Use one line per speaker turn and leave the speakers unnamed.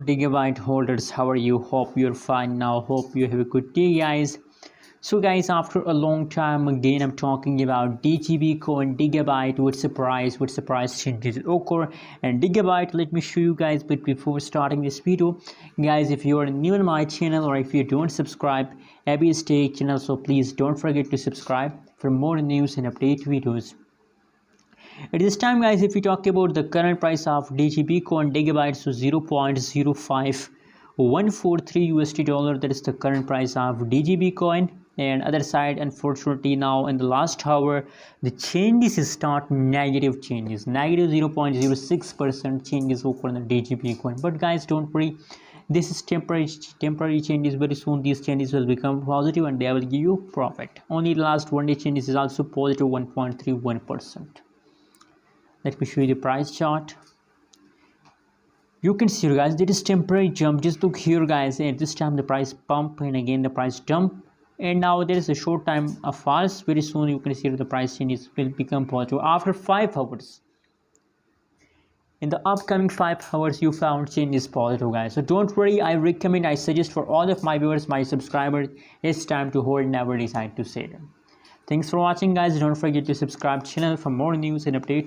Digibyte holders, how are you? Hope you're fine now. Hope you have a good day, guys. So guys, after a long time again, I'm talking about DGB coin Digibyte. What's the price changes occur and Digibyte. Let me show you guys, but before starting this video, guys, if you are new in my channel or if you don't subscribe Abby Stake channel, so please don't forget to subscribe for more news and update videos. At this time, guys, if we talk about the current price of DGB coin Digibyte, so 0.05143 USD dollar, that is the current price of DGB coin. And other side, unfortunately, now in the last hour the changes start negative changes, negative 0.06% changes occur in the DGB coin. But guys, don't worry, this is temporary changes. Very soon these changes will become positive and they will give you profit. Only the last 1 day changes is also positive 1.31%. Let me show you the price chart. You can see, guys, there is temporary jump. Just look here, guys, and this time the price pump and again the price dump, and now there is a short time of falls. Very soon you can see the price changes will become positive after 5 hours. In the upcoming 5 hours you found change is positive, guys. So don't worry, I suggest for all of my viewers, my subscribers, it's time to hold, never decide to sell them. Thanks for watching, guys. Don't forget to subscribe channel for more news and updates.